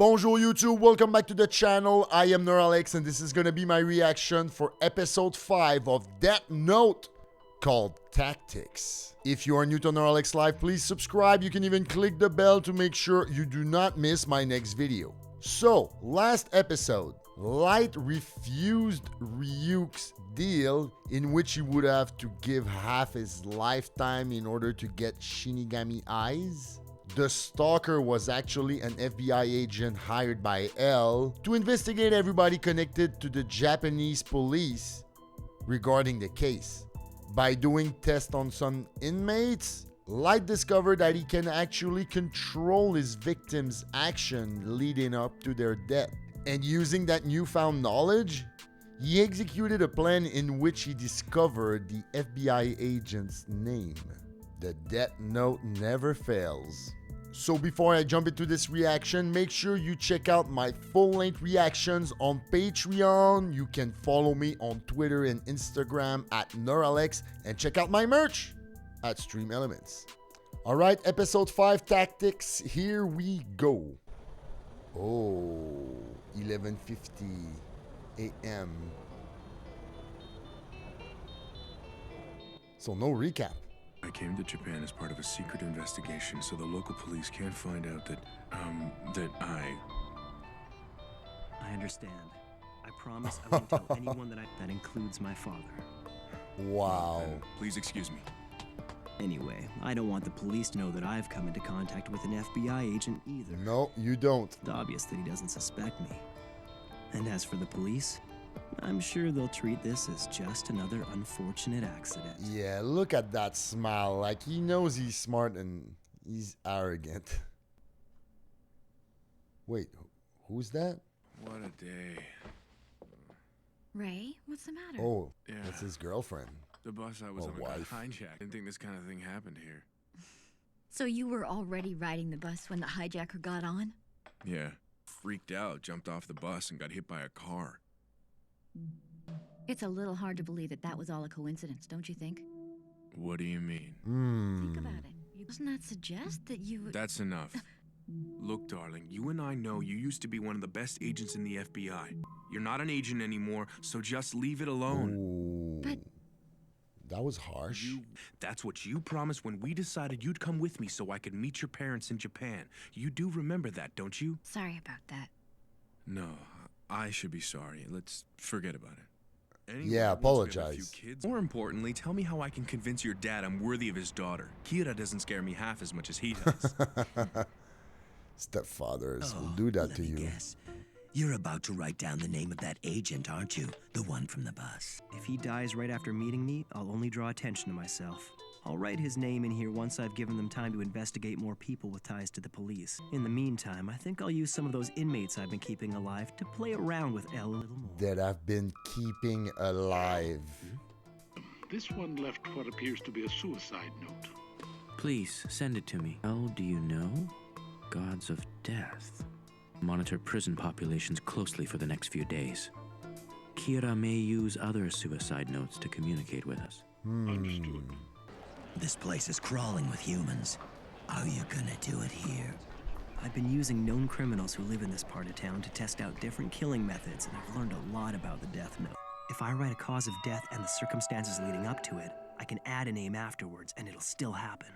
Bonjour YouTube, welcome back to the channel. I am Neuralex and this is gonna be my reaction for episode 5 of Death Note called Tactics. If you are new to Neuralex Live, please subscribe. You can even click the bell to make sure you do not miss my next video. So, last episode, Light refused Ryuk's deal in which he would have to give half his lifetime in order to get Shinigami eyes. The stalker was actually an FBI agent hired by L to investigate everybody connected to the Japanese police regarding the case. By doing tests on some inmates, Light discovered that he can actually control his victims' action leading up to their death. And using that newfound knowledge, he executed a plan in which he discovered the FBI agent's name. The Death Note never fails. So before I jump into this reaction, make sure you check out my full-length reactions on Patreon. You can follow me on Twitter and Instagram at Neuralex and check out my merch at Stream Elements. Alright, episode 5 Tactics, here we go. Oh, 11:50 a.m. So no recap. I came to Japan as part of a secret investigation, so the local police can't find out that I understand. I promise I won't tell anyone that includes my father. Wow. Please excuse me. Anyway, I don't want the police to know that I've come into contact with an FBI agent either. No, you don't. It's obvious that he doesn't suspect me. And as for the police, I'm sure they'll treat this as just another unfortunate accident. Yeah, look at that smile. Like, he knows he's smart and he's arrogant. Wait, who's that? What a day. Ray, what's the matter? Oh, Yeah. that's his girlfriend. The bus I was Or on got wife. hijacked. Didn't think this kind of thing happened here. So you were already riding the bus when the hijacker got on? Yeah. Freaked out, jumped off the bus and got hit by a car. It's a little hard to believe that that was all a coincidence, don't you think? What do you mean? Think about it. Doesn't that suggest that you... That's enough. Look, darling, you and I know you used to be one of the best agents in the FBI. You're not an agent anymore, so just leave it alone. Ooh. But... That was harsh. That's what you promised when we decided you'd come with me so I could meet your parents in Japan. You do remember that, don't you? Sorry about that. No, I should be sorry. Let's forget about it. Anyway, Yeah, once we have a apologize. few kids- More importantly, tell me how I can convince your dad I'm worthy of his daughter. Kira doesn't scare me half as much as he does. Stepfathers will do that let to me you. Guess. You're about to write down the name of that agent, aren't you? The one from the bus. If he dies right after meeting me, I'll only draw attention to myself. I'll write his name in here once I've given them time to investigate more people with ties to the police. In the meantime, I think I'll use some of those inmates I've been keeping alive to play around with L a little more. That I've been keeping alive. This one left what appears to be a suicide note. Please, send it to me. How do you know? Gods of Death. Monitor prison populations closely for the next few days. Kira may use other suicide notes to communicate with us. Understood. This place is crawling with humans. How you gonna do it here? I've been using known criminals who live in this part of town to test out different killing methods, and I've learned a lot about the Death Note. If I write a cause of death and the circumstances leading up to it, I can add a name afterwards, and it'll still happen.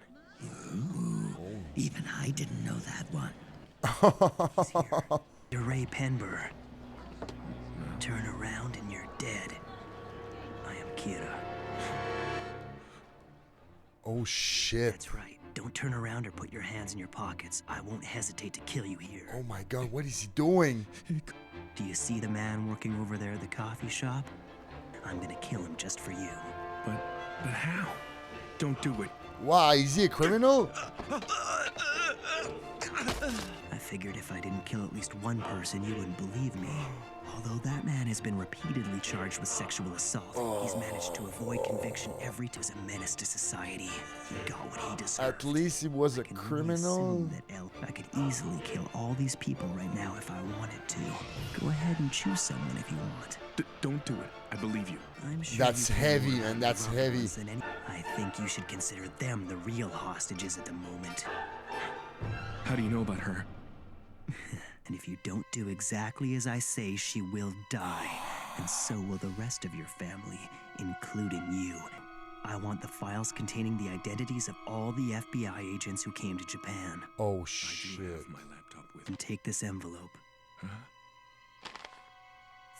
Ooh, even I didn't know that one. You're Ray Penber. Turn around and you're dead. I am Kira. Oh shit. That's right. Don't turn around or put your hands in your pockets. I won't hesitate to kill you here. Oh my god, what is he doing? Do you see the man working over there at the coffee shop? I'm gonna kill him just for you. But how? Don't do it. Why, is he a criminal? I figured if I didn't kill at least one person, you wouldn't believe me. Although that man has been repeatedly charged with sexual assault, he's managed to avoid conviction every time as a menace to society. He got what he deserved. At least he was a I can only criminal. assume that I could easily kill all these people right now if I wanted to. Go ahead and choose someone if you want. Don't do it. I believe you. I'm sure That's you can heavy, more man, that's rough heavy. ones than any- I think you should consider them the real hostages at the moment. How do you know about her? And if you don't do exactly as I say, she will die. And so will the rest of your family, including you. I want the files containing the identities of all the FBI agents who came to Japan. Oh, I do shit. have my laptop with me. And take this envelope. Huh?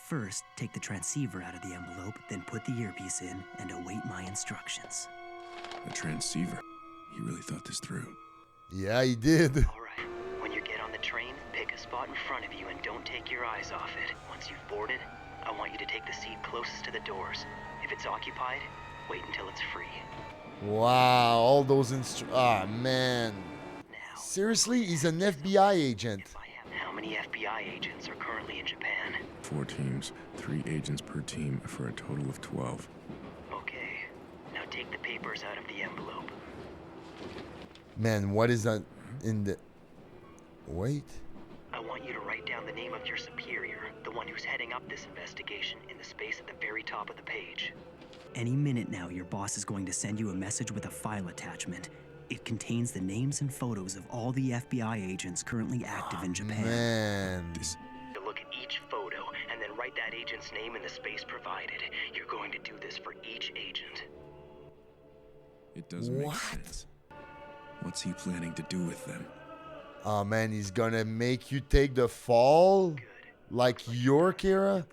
First, take the transceiver out of the envelope, then put the earpiece in and await my instructions. A transceiver. He really thought this through. Yeah, he did. All right. When you get on the train, pick a spot in front of you and don't take your eyes off it. Once you've boarded, I want you to take the seat closest to the doors. If it's occupied, wait until it's free. Wow, all those Ah, man. Now, Seriously, he's an FBI agent. if I have how many FBI agents are currently in Japan? 4 teams, 3 agents per team for a total of 12. Okay. Now take the papers out of the envelope. Man, what is that in the... Wait. I want you to write down the name of your superior, the one who's heading up this investigation, in the space at the very top of the page. Any minute now, your boss is going to send you a message with a file attachment. It contains the names and photos of all the FBI agents currently active in Japan. Man. To look at each photo and then write that agent's name in the space provided. You're going to do this for each agent. It doesn't make What? sense. What's he planning to do with them? Oh, man, he's gonna make you take the fall? Good. Like your Kira?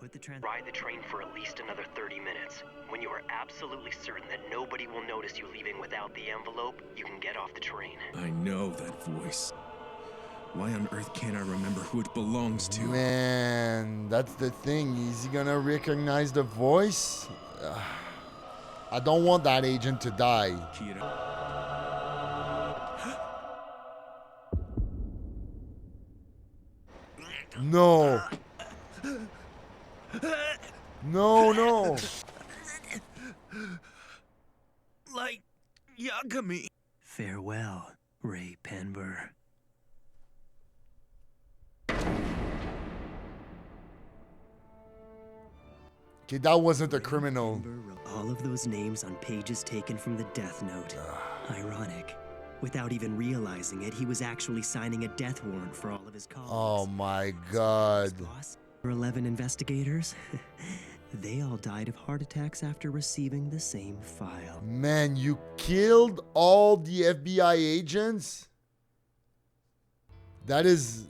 Ride the train for at least another 30 minutes. When you are absolutely certain that nobody will notice you leaving without the envelope, you can get off the train. I know that voice. Why on earth can't I remember who it belongs to? Man, that's the thing. Is he gonna recognize the voice? I don't want that agent to die. Kira. No. No, no. Like Yagami. Farewell, Ray Penber. Okay, that wasn't a criminal. Penber wrote all of those names on pages taken from the Death Note. Ironic. Without even realizing it, he was actually signing a death warrant for all of his colleagues. Oh my god. For 11 investigators, they all died of heart attacks after receiving the same file. Man, you killed all the FBI agents? That is...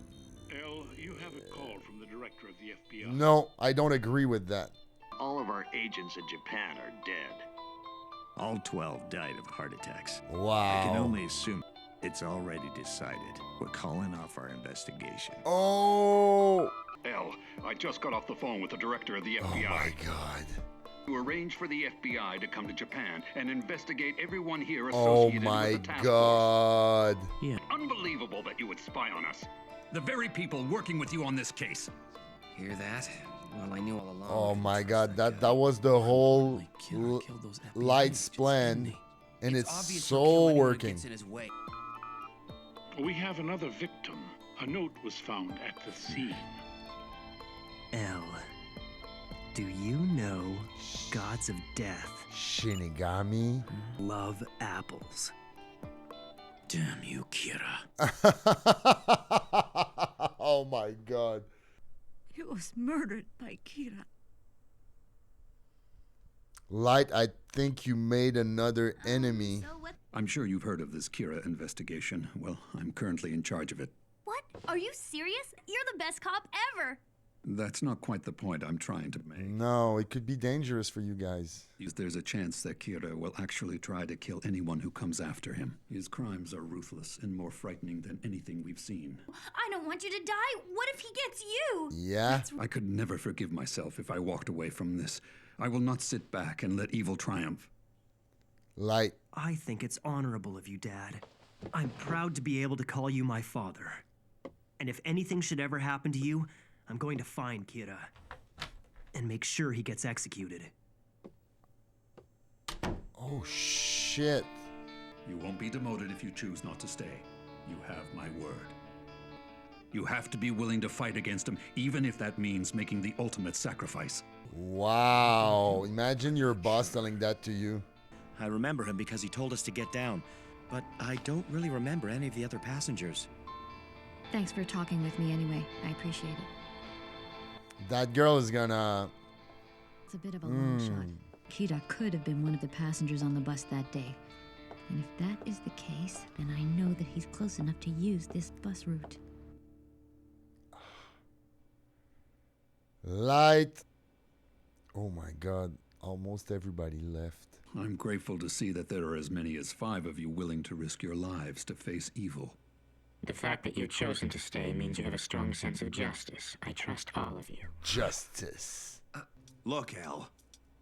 L, you have a call from the director of the FBI. No, I don't agree with that. All of our agents in Japan are dead. All 12 died of heart attacks. Wow. I can only assume it's already decided. We're calling off our investigation. Oh. L, I just got off the phone with the director of the Oh FBI. my god. To arrange for the FBI to come to Japan and investigate everyone here Oh associated my with the task god. Yeah. force. Unbelievable that you would spy on us. The very people working with you on this case. Hear that? Well, I knew all along. Oh my god, that was the whole Light's plan, and it's so working. We have another victim. A note was found at the scene. L. Do you know gods of death Shinigami? love apples? Damn you, Kira. Oh my god. He was murdered by Kira. Light, I think you made another enemy. So what? I'm sure you've heard of this Kira investigation. Well, I'm currently in charge of it. What? Are you serious? You're the best cop ever! That's not quite the point I'm trying to make. No, it could be dangerous for you guys. There's a chance that Kira will actually try to kill anyone who comes after him. His crimes are ruthless and more frightening than anything we've seen. I don't want you to die. What if he gets you? Yeah? I could never forgive myself if I walked away from this. I will not sit back and let evil triumph. Light. I think it's honorable of you, Dad. I'm proud to be able to call you my father. And if anything should ever happen to you, I'm going to find Kira and make sure he gets executed. Oh shit. You won't be demoted if you choose not to stay. You have my word. You have to be willing to fight against him, even if that means making the ultimate sacrifice. Wow. Imagine your boss telling that to you. I remember him because he told us to get down, but I don't really remember any of the other passengers. Thanks for talking with me anyway. I appreciate it. That girl is gonna... It's a bit of a long shot. Kira could have been one of the passengers on the bus that day. And if that is the case, then I know that he's close enough to use this bus route. Light. Oh my god. Almost everybody left. I'm grateful to see that there are as many as 5 of you willing to risk your lives to face evil. The fact that you've chosen to stay means you have a strong sense of justice. I trust all of you. Justice. Look, Al.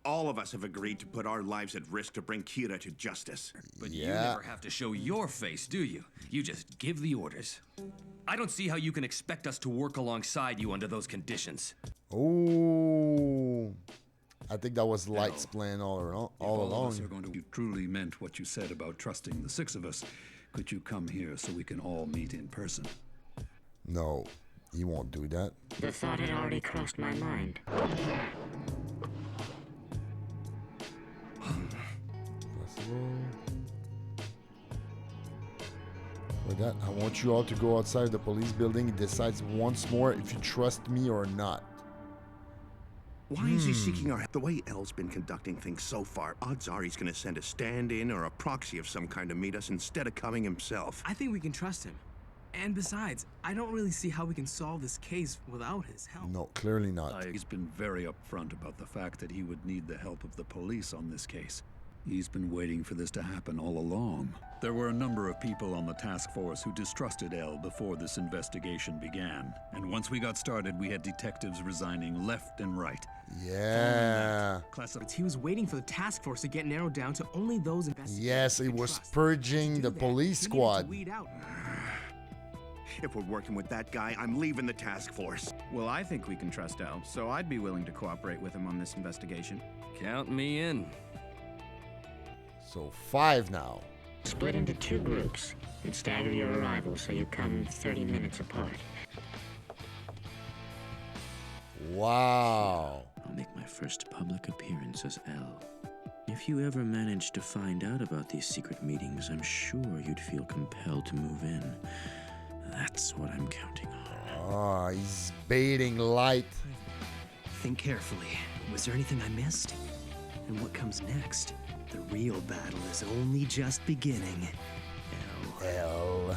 All of us have agreed to put our lives at risk to bring Kira to justice. But you never have to show your face, do you? You just give the orders. I don't see how you can expect us to work alongside you under those conditions. Oh, I think that was Light's plan all along. Us are going to, you truly meant what you said about trusting the 6 of us. Could you come here so we can all meet in person? No, he won't do that. The thought had already crossed my mind. For that, I want you all to go outside the police building and decide once more if you trust me or not. Why is he seeking our help? The way El's been conducting things so far, odds are he's going to send a stand-in or a proxy of some kind to meet us instead of coming himself. I think we can trust him. And besides, I don't really see how we can solve this case without his help. No, clearly not. He's been very upfront about the fact that he would need the help of the police on this case. He's been waiting for this to happen all along. There were a number of people on the task force who distrusted El before this investigation began. And once we got started, we had detectives resigning left and right. Yeah. He was waiting for the task force to get narrowed down to only those investigators. Yes, he was purging the police squad. If we're working with that guy, I'm leaving the task force. Well, I think we can trust El, so I'd be willing to cooperate with him on this investigation. Count me in. So 5 now. Split into 2 groups and stagger your arrival so you come 30 minutes apart. Wow. I'll make my first public appearance as L. If you ever manage to find out about these secret meetings, I'm sure you'd feel compelled to move in. That's what I'm counting on. Oh, he's baiting Light. Think carefully. Was there anything I missed? And what comes next? The real battle is only just beginning. L.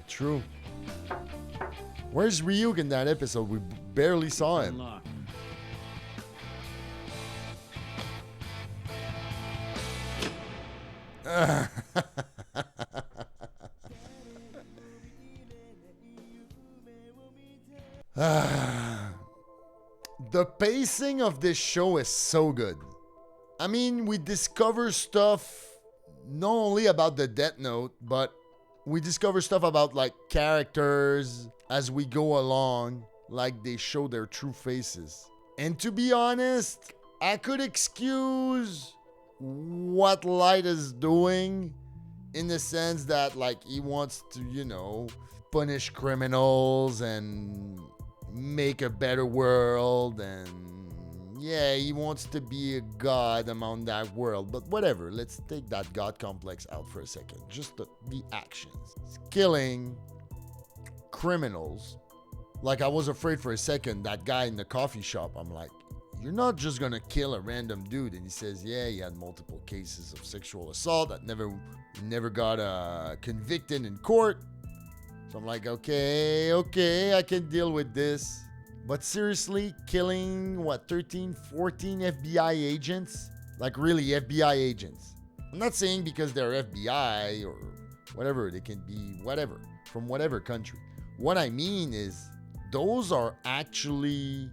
True. Where's Ryuk in that episode? We barely saw him. The pacing of this show is so good. I mean, we discover stuff not only about the Death Note, but we discover stuff about like characters as we go along, like they show their true faces. And to be honest, I could excuse what Light is doing in the sense that like he wants to, you know, punish criminals and make a better world, and yeah, he wants to be a god among that world. But whatever, let's take that god complex out for a second. Just the actions. He's killing criminals. Like, I was afraid for a second, that guy in the coffee shop, I'm like, you're not just gonna kill a random dude. And he says, yeah, he had multiple cases of sexual assault that never got convicted in court. So I'm like, okay, I can deal with this. But seriously, killing, 13, 14 FBI agents? Like, really, FBI agents. I'm not saying because they're FBI or whatever. They can be whatever, from whatever country. What I mean is, those are actually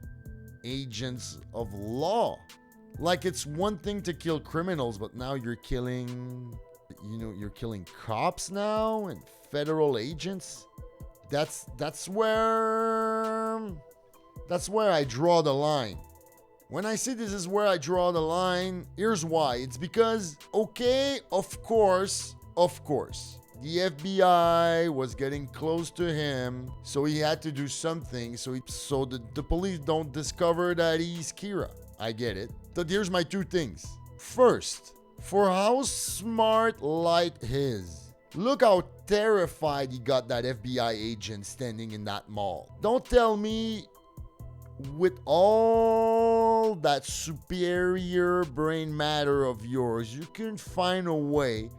agents of law. Like, it's one thing to kill criminals, but now you're killing, you're killing cops now and federal agents. That's where I draw the line. When I say this is where I draw the line, here's why. It's because, okay, of course, the FBI was getting close to him, so he had to do something so the police don't discover that he's Kira. I get it. But here's my 2 things. First, for how smart Light is, Look how terrified he got that FBI agent standing in that mall. Don't tell me with all that superior brain matter of yours, you can find a way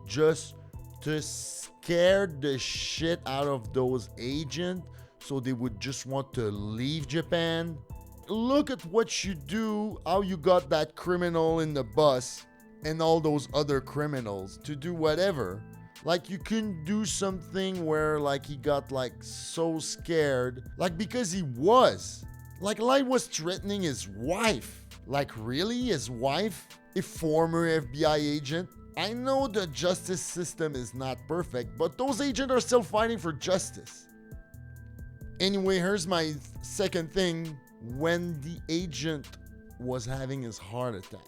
just to scare the shit out of those agents so they would just want to leave Japan. Look at what you do, how you got that criminal in the bus and all those other criminals to do whatever. Like, you couldn't do something where, like, he got, like, so scared. Like, because he was. Like, Light was threatening his wife. Like, really? His wife? A former FBI agent? I know the justice system is not perfect, but those agents are still fighting for justice. Anyway, here's my second thing. When the agent was having his heart attack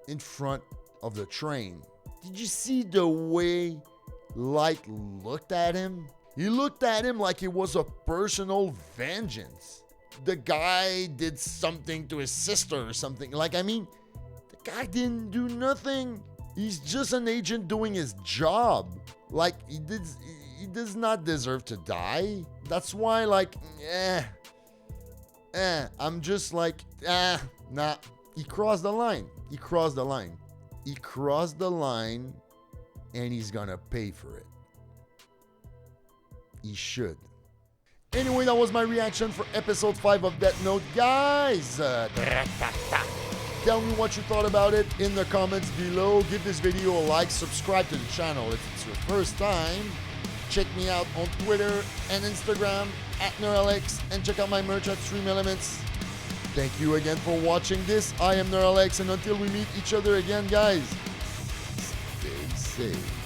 in front of the train, did you see the way Light looked at him? He looked at him like it was a personal vengeance. The guy did something to his sister or something. Like, I mean, the guy didn't do nothing. He's just an agent doing his job. Like, he does not deserve to die. That's why, like, I'm just like, nah. He crossed the line. He crossed the line. He crossed the line, and he's gonna pay for it. He should. Anyway, that was my reaction for episode 5 of Death Note. Guys, tell me what you thought about it in the comments below. Give this video a like, subscribe to the channel if it's your first time. Check me out on Twitter and Instagram at Neuralex, and check out my merch at Stream Elements. Thank you again for watching this. I am Neuralex, and until we meet each other again, guys, stay safe.